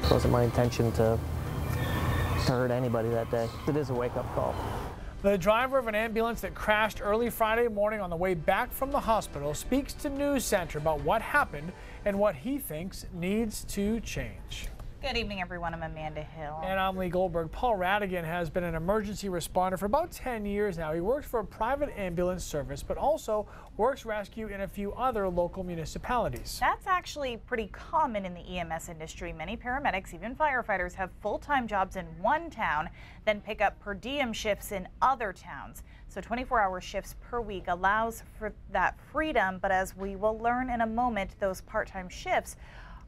It wasn't my intention to hurt anybody that day. It is a wake-up call. The driver of an ambulance that crashed early Friday morning on the way back from the hospital speaks to News Center about what happened and what he thinks needs to change. Good evening, everyone. I'm Amanda Hill. And I'm Lee Goldberg. Paul Radigan has been an emergency responder for about 10 years now. He works for a private ambulance service, but also works rescue in a few other local municipalities. That's actually pretty common in the EMS industry. Many paramedics, even firefighters, have full-time jobs in one town, then pick up per diem shifts in other towns. So 24-hour shifts per week allows for that freedom, but as we will learn in a moment, those part-time shifts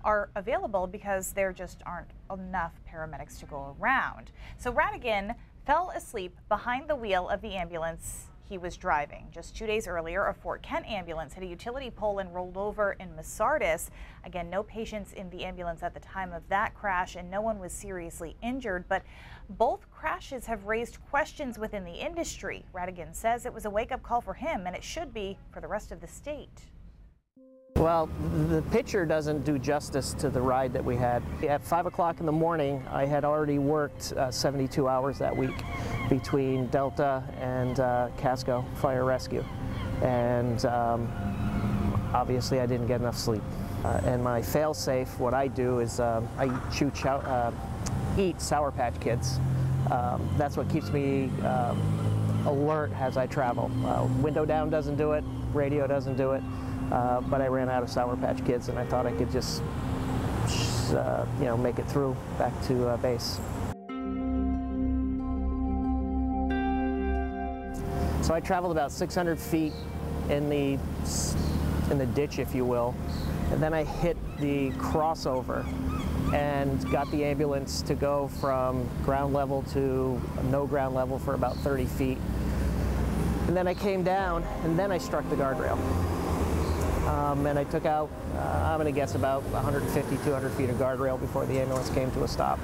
are available because there just aren't enough paramedics to go around. So Radigan fell asleep behind the wheel of the ambulance he was driving. Just 2 days earlier, a Fort Kent ambulance hit a utility pole and rolled over in Masardis. Again, no patients in the ambulance at the time of that crash, and no one was seriously injured. But both crashes have raised questions within the industry. Radigan says it was a wake-up call for him, and it should be for the rest of the state. Well, the picture doesn't do justice to the ride that we had. At 5 o'clock in the morning, I had already worked 72 hours that week between Delta and Casco Fire Rescue. And obviously I didn't get enough sleep. And my fail-safe, what I do is I eat Sour Patch Kids. That's what keeps me alert as I travel. Window down doesn't do it, radio doesn't do it. But I ran out of Sour Patch Kids, and I thought I could just make it through back to base. So I traveled about 600 feet in the ditch, if you will, and then I hit the crossover and got the ambulance to go from ground level to no ground level for about 30 feet. And then I came down, and then I struck the guardrail. And I took out, I'm going to guess about 150, 200 feet of guardrail before the ambulance came to a stop.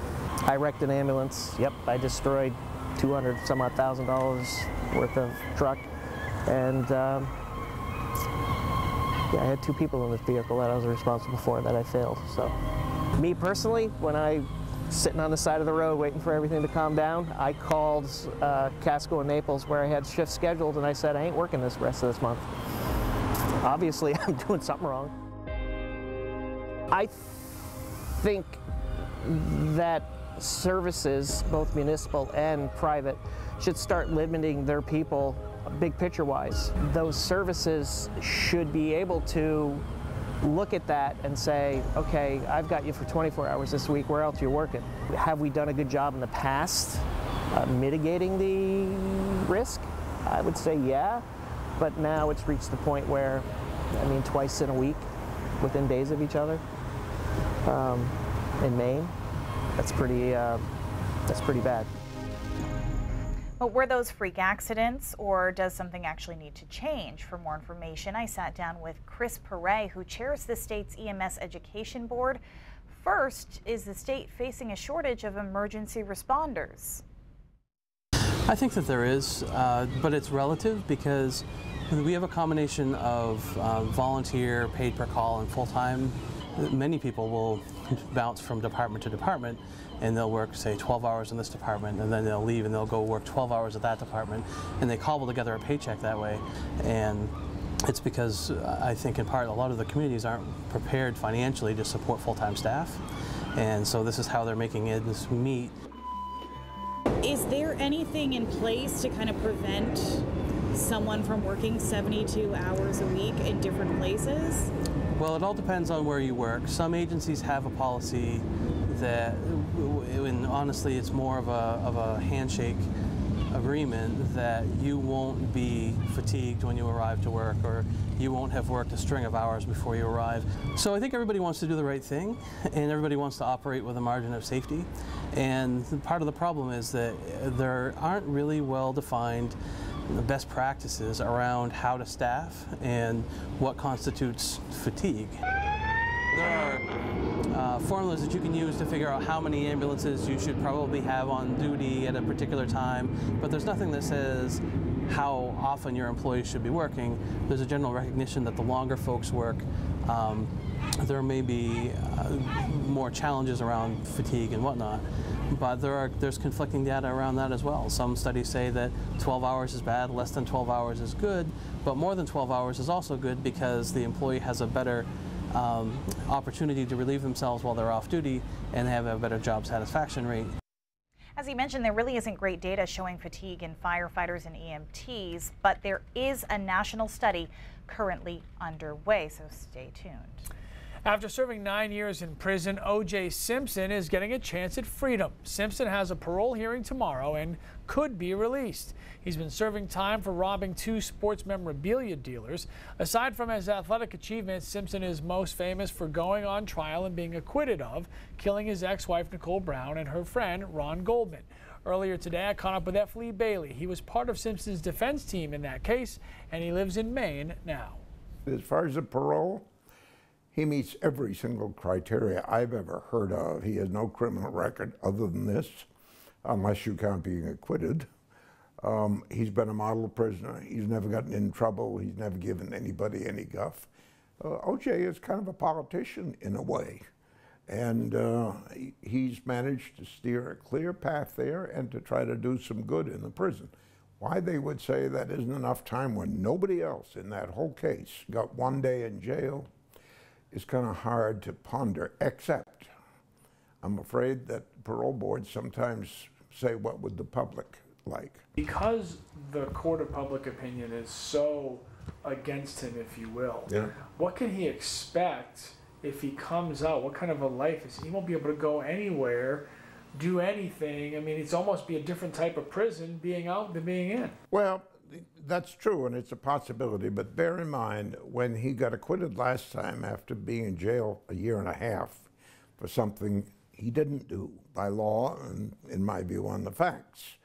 I wrecked an ambulance. Yep, I destroyed $200,000 worth of truck. And yeah, I had 2 people in this vehicle that I was responsible for that I failed. So, me personally, when I sitting on the side of the road waiting for everything to calm down, I called Casco and Naples where I had shifts scheduled, and I said, I ain't working this rest of this month. Obviously, I'm doing something wrong. I think that services, both municipal and private, should start limiting their people big picture-wise. Those services should be able to look at that and say, okay, I've got you for 24 hours this week, where else are you working? Have we done a good job in the past mitigating the risk? I would say yeah. But now it's reached the point where, I mean, twice in a week, within days of each other, in Maine, that's pretty bad. But were those freak accidents, or does something actually need to change? For more information, I sat down with Chris Perret, who chairs the state's EMS Education Board. First, is the state facing a shortage of emergency responders? I think that there is, but it's relative because we have a combination of volunteer, paid per call, and full-time. Many people will bounce from department to department, and they'll work, say, 12 hours in this department, and then they'll leave and they'll go work 12 hours at that department, and they cobble together a paycheck that way. And it's because I think in part a lot of the communities aren't prepared financially to support full-time staff, and so this is how they're making ends meet. Is there anything in place to kind of prevent someone from working 72 hours a week in different places? Well, it all depends on where you work. Some agencies have a policy that, and honestly, it's more of a handshake agreement that you won't be fatigued when you arrive to work, or you won't have worked a string of hours before you arrive. So I think everybody wants to do the right thing, and everybody wants to operate with a margin of safety. And part of the problem is that there aren't really well-defined best practices around how to staff and what constitutes fatigue. There are formulas that you can use to figure out how many ambulances you should probably have on duty at a particular time, but there's nothing that says how often your employees should be working. There's a general recognition that the longer folks work, there may be more challenges around fatigue and whatnot, but there's conflicting data around that as well. Some studies say that 12 hours is bad, less than 12 hours is good, but more than 12 hours is also good because the employee has a better opportunity to relieve themselves while they're off duty and have a better job satisfaction rate. As he mentioned, there really isn't great data showing fatigue in firefighters and EMTs, but there is a national study currently underway, so stay tuned. After serving 9 years in prison, O.J. Simpson is getting a chance at freedom. Simpson has a parole hearing tomorrow and could be released. He's been serving time for robbing 2 sports memorabilia dealers. Aside from his athletic achievements, Simpson is most famous for going on trial and being acquitted of killing his ex-wife Nicole Brown and her friend Ron Goldman. Earlier today, I caught up with F. Lee Bailey. He was part of Simpson's defense team in that case, and he lives in Maine now. As far as the parole, he meets every single criteria I've ever heard of. He has no criminal record other than this, unless you count being acquitted. He's been a model prisoner. He's never gotten in trouble. He's never given anybody any guff. O.J. is kind of a politician in a way. And he's managed to steer a clear path there and to try to do some good in the prison. Why they would say that isn't enough time when nobody else in that whole case got 1 day in jail is kind of hard to ponder, except I'm afraid that parole boards sometimes say, what would the public like? Because the court of public opinion is so against him, if you will, Yeah. what can he expect if he comes out? What kind of a life is he? He won't be able to go anywhere, do anything. I mean, it's almost be a different type of prison being out than being in. Well, that's true, and it's a possibility, but bear in mind, when he got acquitted last time after being in jail a year and a half for something he didn't do by law and, in my view, on the facts,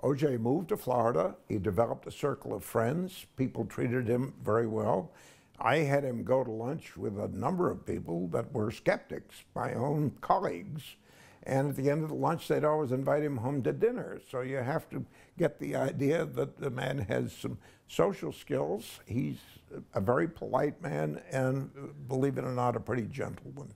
O.J. moved to Florida. He developed a circle of friends. People treated him very well. I had him go to lunch with a number of people that were skeptics, my own colleagues. And at the end of the lunch, they'd always invite him home to dinner. So you have to get the idea that the man has some social skills. He's a very polite man and, believe it or not, a pretty gentle one.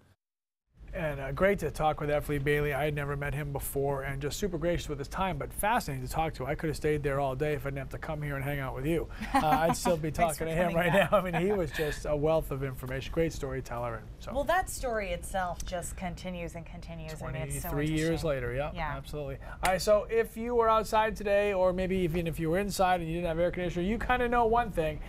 And great to talk with F. Lee Bailey. I had never met him before, and just super gracious with his time, but fascinating to talk to. I could have stayed there all day if I didn't have to come here and hang out with you. I'd still be talking to him right now. I mean, he was just a wealth of information. Great storyteller. And so. Well, that story itself just continues and continues. 23 years later, yeah, absolutely. All right, so if you were outside today, or maybe even if you were inside and you didn't have air conditioner, you kind of know one thing.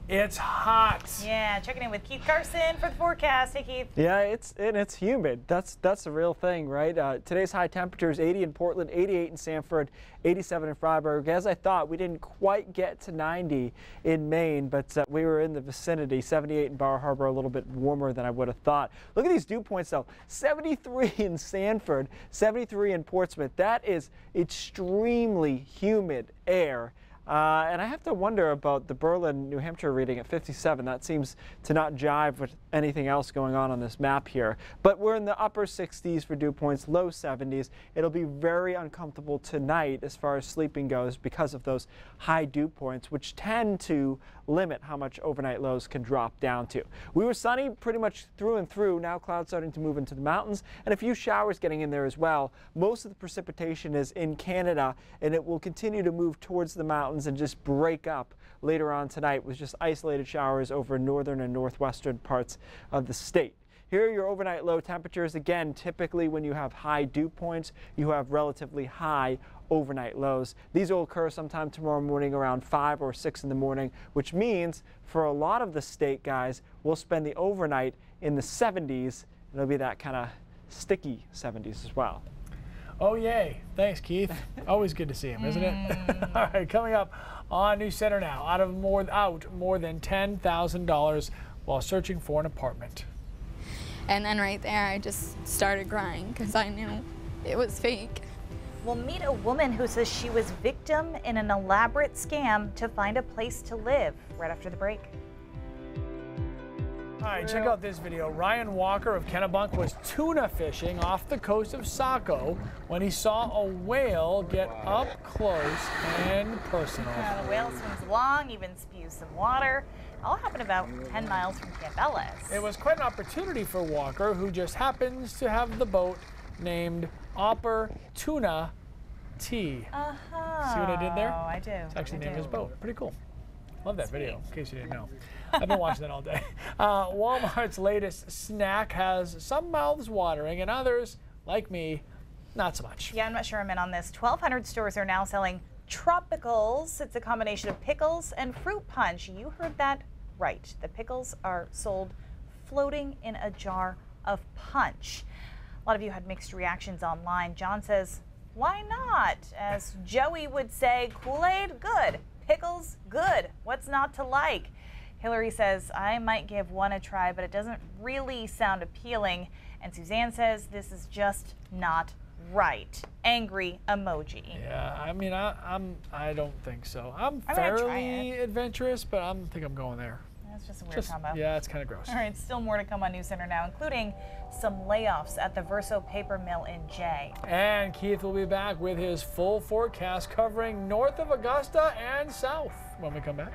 It's hot. Yeah, checking in with Keith Carson for the forecast. Hey, Keith. Yeah, it's humid. That's the real thing, right? Today's high temperatures: 80 in Portland, 88 in Sanford, 87 in Freiburg. As I thought, we didn't quite get to 90 in Maine, but we were in the vicinity. 78 in Bar Harbor, a little bit warmer than I would have thought. Look at these dew points, though. 73 in Sanford, 73 in Portsmouth. That is extremely humid air. And I have to wonder about the Berlin, New Hampshire reading at 57. That seems to not jive with anything else going on this map here. But we're in the upper 60s for dew points, low 70s. It'll be very uncomfortable tonight as far as sleeping goes because of those high dew points, which tend to limit how much overnight lows can drop down to. We were sunny pretty much through and through. Now clouds starting to move into the mountains and a few showers getting in there as well. Most of the precipitation is in Canada, and it will continue to move towards the mountains and just break up later on tonight with just isolated showers over northern and northwestern parts of the state. Here are your overnight low temperatures. Again, typically when you have high dew points, you have relatively high overnight lows. These will occur sometime tomorrow morning around 5 or 6 in the morning, which means for a lot of the state, guys, we'll spend the overnight in the 70s. It'll be that kind of sticky 70s as well. Oh, yay. Thanks, Keith. Always good to see him, isn't it? All right, coming up on News Center now, out more than $10,000 while searching for an apartment. And then right there, I just started crying because I knew it was fake. We'll meet a woman who says she was victim in an elaborate scam to find a place to live right after the break. right, check out this video. Ryan Walker of Kennebunk was tuna fishing off the coast of Saco when he saw a whale get up close and personal. The whale swims long, even spews some water. It all happened about 10 miles from Camp Ellis. It was quite an opportunity for Walker, who just happens to have the boat named Opper Tuna T. See what I did there? Oh, I do. It's actually named his boat. Pretty cool. Love that video, in case you didn't know. I've been watching that all day. Walmart's latest snack has some mouths watering and others, like me, not so much. Yeah, I'm not sure I'm in on this. 1,200 stores are now selling Tropicals. It's a combination of pickles and fruit punch. You heard that right. The pickles are sold floating in a jar of punch. A lot of you had mixed reactions online. John says, why not? As Joey would say, Kool-Aid, good. Pickles, good. What's not to like? Hillary says, I might give one a try, but it doesn't really sound appealing. And Suzanne says, this is just not right. Angry emoji. Yeah, I mean, I don't think so. I'm gonna try fairly adventurous, but I think I'm going there. That's just a weird combo. Yeah, it's kind of gross. All right, still more to come on News Center now, including some layoffs at the Verso paper mill in Jay. And Keith will be back with his full forecast covering north of Augusta and south when we come back.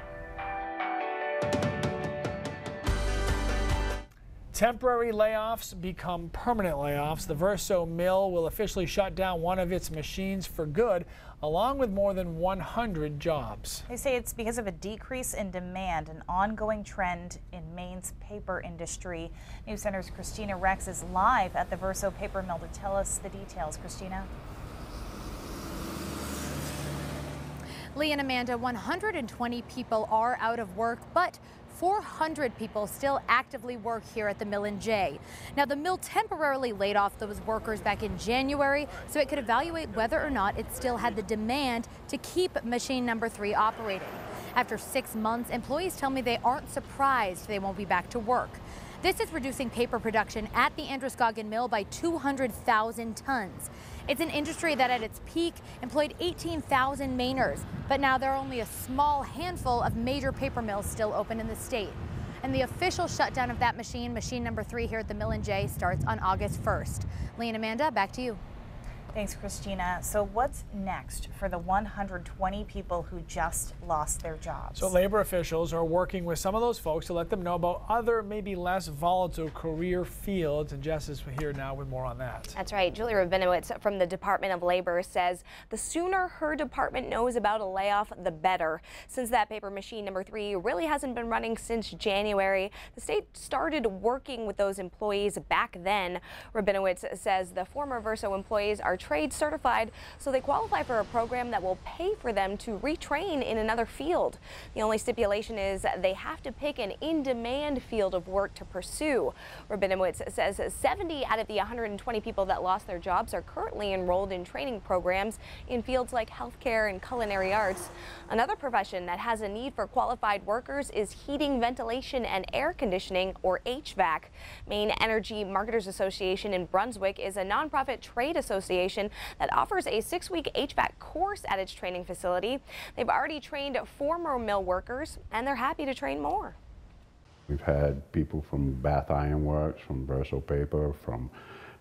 Temporary layoffs become permanent layoffs. The Verso mill will officially shut down one of its machines for good, along with more than 100 jobs. They say it's because of a decrease in demand, an ongoing trend in Maine's paper industry. News Center's Christina Rex is live at the Verso paper mill to tell us the details. Christina. Lee and Amanda, 120 people are out of work, but 400 people still actively work here at the mill in Jay. Now, the mill temporarily laid off those workers back in January so it could evaluate whether or not it still had the demand to keep machine number 3 operating. After 6 months, employees tell me they aren't surprised they won't be back to work. This is reducing paper production at the Androscoggin mill by 200,000 tons. It's an industry that at its peak employed 18,000 Mainers, but now there are only a small handful of major paper mills still open in the state. And the official shutdown of that machine, machine number 3 here at the mill in Jay, starts on August 1st. Lee and Amanda, back to you. Thanks, Christina. So what's next for the 120 people who just lost their jobs? So labor officials are working with some of those folks to let them know about other, maybe less volatile career fields. And Jess is here now with more on that. That's right. Julie Rabinowitz from the Department of Labor says the sooner her department knows about a layoff, the better. Since that paper machine number 3 really hasn't been running since January, the state started working with those employees back then. Rabinowitz says the former Verso employees are trade certified, so they qualify for a program that will pay for them to retrain in another field. The only stipulation is they have to pick an in-demand field of work to pursue. Rabinowitz says 70 out of the 120 people that lost their jobs are currently enrolled in training programs in fields like healthcare and culinary arts. Another profession that has a need for qualified workers is heating, ventilation, and air conditioning, or HVAC. Maine Energy Marketers Association in Brunswick is a nonprofit trade association that offers a 6-week HVAC course at its training facility. They've already trained former mill workers, and they're happy to train more. We've had people from Bath Iron Works, from Verso Paper, from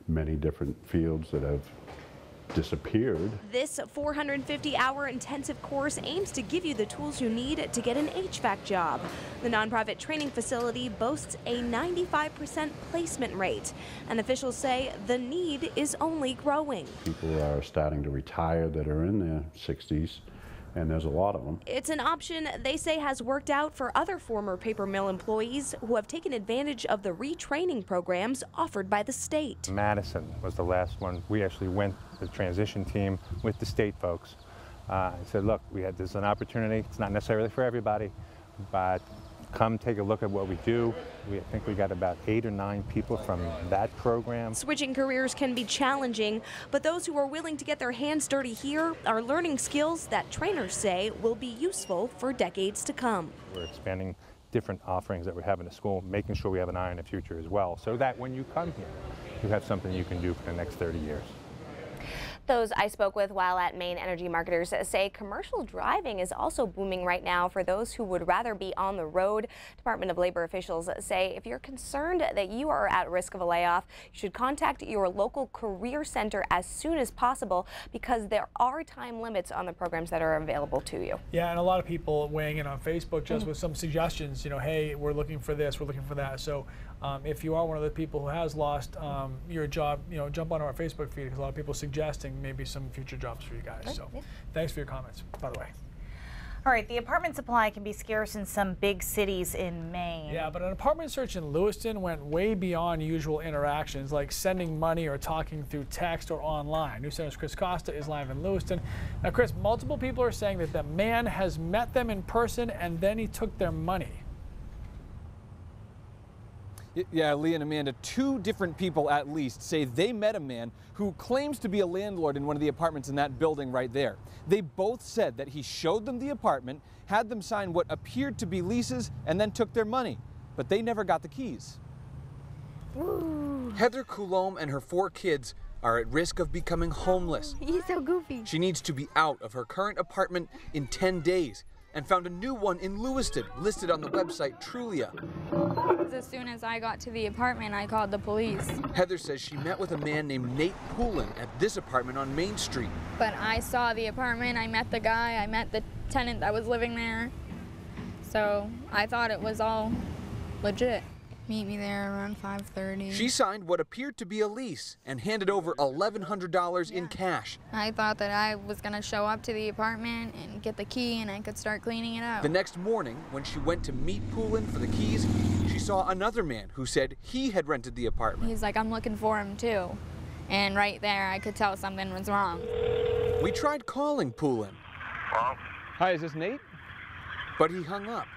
many different fields that have disappeared. This 450-hour intensive course aims to give you the tools you need to get an HVAC job. The nonprofit training facility boasts a 95% placement rate, and officials say the need is only growing. People are starting to retire that are in their 60s, and there's a lot of them. It's an option they say has worked out for other former paper mill employees who have taken advantage of the retraining programs offered by the state. Madison was the last one. We actually went, the transition team, with the state folks. I said, look, this is an opportunity. It's not necessarily for everybody, but come take a look at what we do. I think we got about 8 or 9 people from that program. Switching careers can be challenging, but those who are willing to get their hands dirty here are learning skills that trainers say will be useful for decades to come. We're expanding different offerings that we have in the school, making sure we have an eye on the future as well, so that when you come here, you have something you can do for the next 30 years. Those I spoke with while at Maine Energy Marketers say commercial driving is also booming right now for those who would rather be on the road. Department of Labor officials say if you're concerned that you are at risk of a layoff, you should contact your local career center as soon as possible because there are time limits on the programs that are available to you. Yeah, and a lot of people weighing in on Facebook just with some suggestions, hey, we're looking for this, we're looking for that. So if you are one of the people who has lost your job, jump onto our Facebook feed because a lot of people suggesting maybe some future jobs for you guys. So thanks for your comments, by the way. All right, the apartment supply can be scarce in some big cities in Maine. Yeah, but an apartment search in Lewiston went way beyond usual interactions like sending money or talking through text or online. News Center's Chris Costa is live in Lewiston. Now, Chris, multiple people are saying that the man has met them in person and then he took their money. Yeah, Lee and Amanda, 2 different people at least say they met a man who claims to be a landlord in one of the apartments in that building right there. They both said that he showed them the apartment, had them sign what appeared to be leases, and then took their money. But they never got the keys. Ooh. Heather Coulombe and her 4 kids are at risk of becoming homeless. He's so goofy. She needs to be out of her current apartment in 10 days. And found a new one in Lewiston, listed on the website Trulia. As soon as I got to the apartment, I called the police. Heather says she met with a man named Nate Poulin at this apartment on Main Street. But I saw the apartment, I met the guy, I met the tenant that was living there. So I thought it was all legit. Meet me there around 5:30. She signed what appeared to be a lease and handed over $1,100 in cash. I thought that I was going to show up to the apartment and get the key and I could start cleaning it out. The next morning, when she went to meet Poulin for the keys, she saw another man who said he had rented the apartment. He's like, I'm looking for him too. And right there, I could tell something was wrong. We tried calling Poulin. Hi, is this Nate? But he hung up.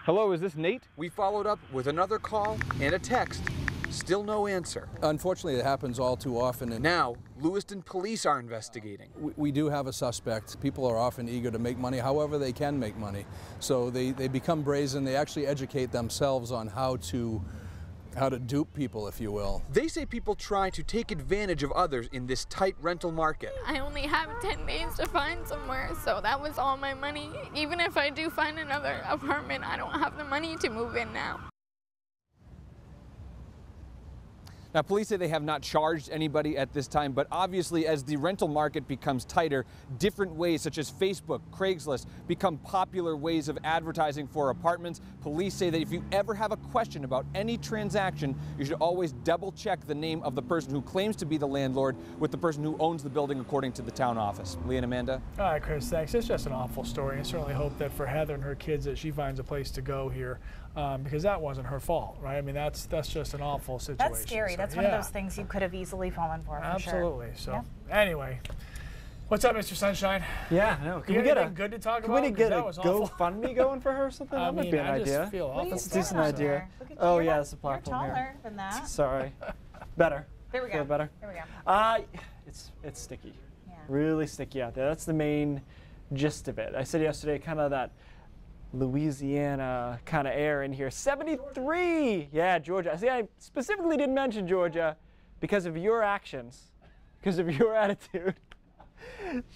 Hello, is this Nate? We followed up with another call and a text. Still no answer. Unfortunately, it happens all too often. And now, Lewiston police are investigating. We do have a suspect. People are often eager to make money however they can make money. So they become brazen. They actually educate themselves on how to dupe people, if you will. They say people try to take advantage of others in this tight rental market. I only have 10 days to find somewhere, so that was all my money. Even if I do find another apartment, I don't have the money to move in now. Now, police say they have not charged anybody at this time, but obviously as the rental market becomes tighter, different ways such as Facebook, Craigslist become popular ways of advertising for apartments. Police say that if you ever have a question about any transaction, you should always double check the name of the person who claims to be the landlord with the person who owns the building according to the town office. Lee and Amanda? All right, Chris, thanks. It's just an awful story. I certainly hope that for Heather and her kids that she finds a place to go here because that wasn't her fault, right? I mean, that's just an awful situation. That's scary. That's one of those things you could have easily fallen for Absolutely. Sure. So anyway, what's up, Mr. Sunshine? Yeah, no. Can we get a good to talk about? Can we get a awful. GoFundMe going for her or something? That might be an idea. Feel awful. That's a decent idea. Oh yeah, that's a platform You're taller here. than that. Sorry. Better. There we go. Feel better. There we go. It's sticky. Yeah. Really sticky out there. That's the main gist of it. I said yesterday, kind of that Louisiana kind of air in here. 73. Yeah, Georgia. See, I specifically didn't mention Georgia because of your actions, because of your attitude.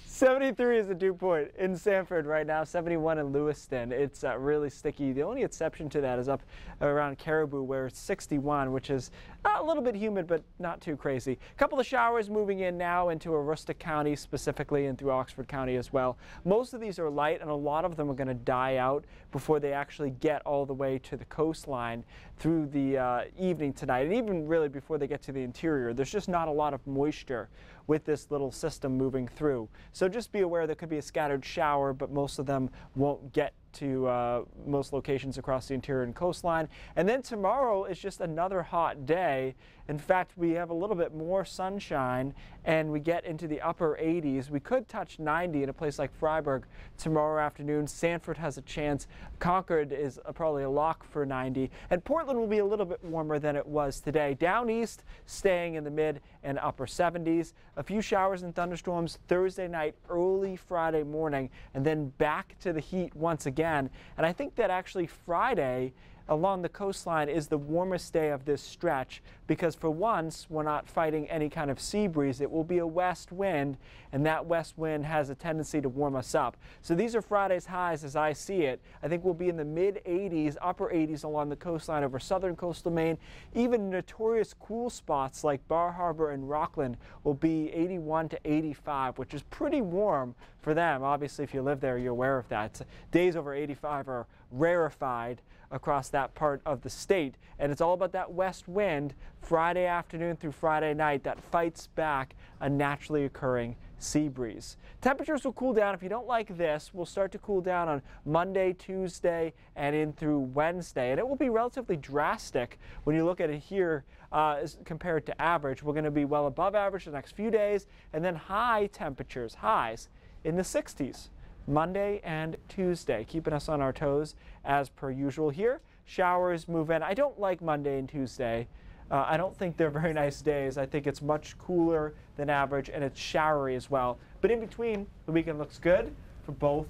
73 is the dew point in Sanford right now, 71 in Lewiston. It's really sticky. The only exception to that is up around Caribou where it's 61, which is a little bit humid, but not too crazy. A couple of showers moving in now into Aroostook County specifically and through Oxford County as well. Most of these are light and a lot of them are going to die out before they actually get all the way to the coastline through the evening tonight, and even really before they get to the interior. There's just not a lot of moisture with this little system moving through. So just be aware there could be a scattered shower, but most of them won't get to most locations across the interior and coastline. And then tomorrow is just another hot day. In fact, we have a little bit more sunshine and we get into the upper 80s. We could touch 90 in a place like Freiburg tomorrow afternoon. Sanford has a chance. Concord is probably a lock for 90. And Portland will be a little bit warmer than it was today. Down east, staying in the mid and upper 70s. A few showers and thunderstorms Thursday night, early Friday morning, and then back to the heat once again. And I think that actually Friday along the coastline is the warmest day of this stretch because for once we're not fighting any kind of sea breeze. It will be a west wind, and that west wind has a tendency to warm us up. So these are Friday's highs as I see it. I think we'll be in the mid-80s, upper 80s along the coastline over southern coastal Maine. Even notorious cool spots like Bar Harbor and Rockland will be 81 to 85, which is pretty warm for them. Obviously, if you live there, you're aware of that. Days over 85 are rarefied across that part of the state, and it's all about that west wind Friday afternoon through Friday night that fights back a naturally occurring sea breeze. Temperatures will cool down. If you don't like this, we'll start to cool down on Monday, Tuesday, and in through Wednesday, and it will be relatively drastic when you look at it here as compared to average. We're going to be well above average the next few days, and then high temperatures, highs in the 60s. Monday and Tuesday, keeping us on our toes as per usual here. Showers move in. I don't like Monday and Tuesday. I don't think they're very nice days. I think it's much cooler than average, and it's showery as well. But in between, the weekend looks good for both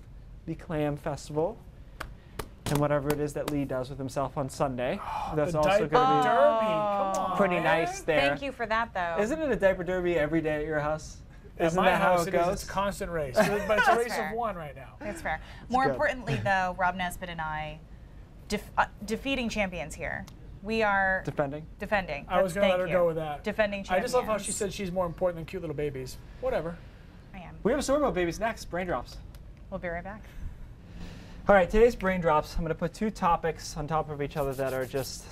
the Clam Festival and whatever it is that Lee does with himself on Sunday. That's also going to be derby. Come on, pretty nice there. Thank you for that, though. Isn't it a diaper derby every day at your house? Isn't that how it goes? It's a constant race, but it's a race fair. of one right now. That's fair. More importantly, though, Rob Nesbitt and I, defeating champions here. We are defending. I was going to let her go with that. Defending champions. I just love how she said she's more important than cute little babies. Whatever. I am. We have a story about babies next. Brain drops. We'll be right back. All right, today's brain drops. I'm going to put two topics on top of each other that are just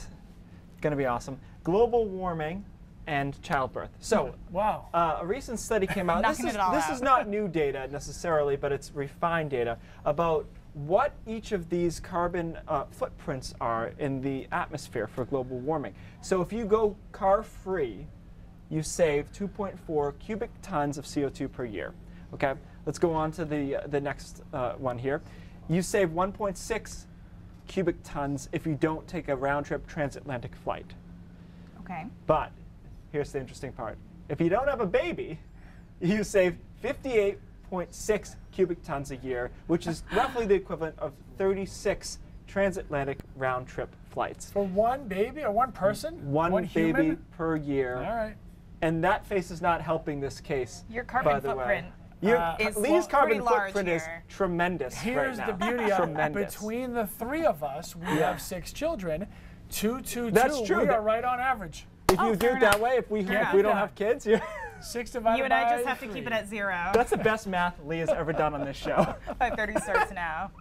going to be awesome: global warming and childbirth. So, wow. A recent study came out. This is not new data necessarily, but it's refined data about what each of these carbon footprints are in the atmosphere for global warming. So if you go car-free, you save 2.4 cubic tons of CO2 per year. Okay, let's go on to the next one here. You save 1.6 cubic tons if you don't take a round-trip transatlantic flight. Okay. But here's the interesting part. If you don't have a baby, you save 58.6 cubic tons a year, which is roughly the equivalent of 36 transatlantic round-trip flights. For one baby or one person? One baby human? per year. All right. And that face is not helping this case. Your carbon footprint is Lee's carbon pretty large footprint is here. tremendous. Here's right the now. beauty of it. Tremendous. Between the three of us, we have 6 children. 2, 2, 2. That's true. We are right on average. If you do it that way, if we don't have kids, 6 divided You and by I just have to 3. keep it at 0. That's the best math Lee has ever done on this show. 5:30 starts now.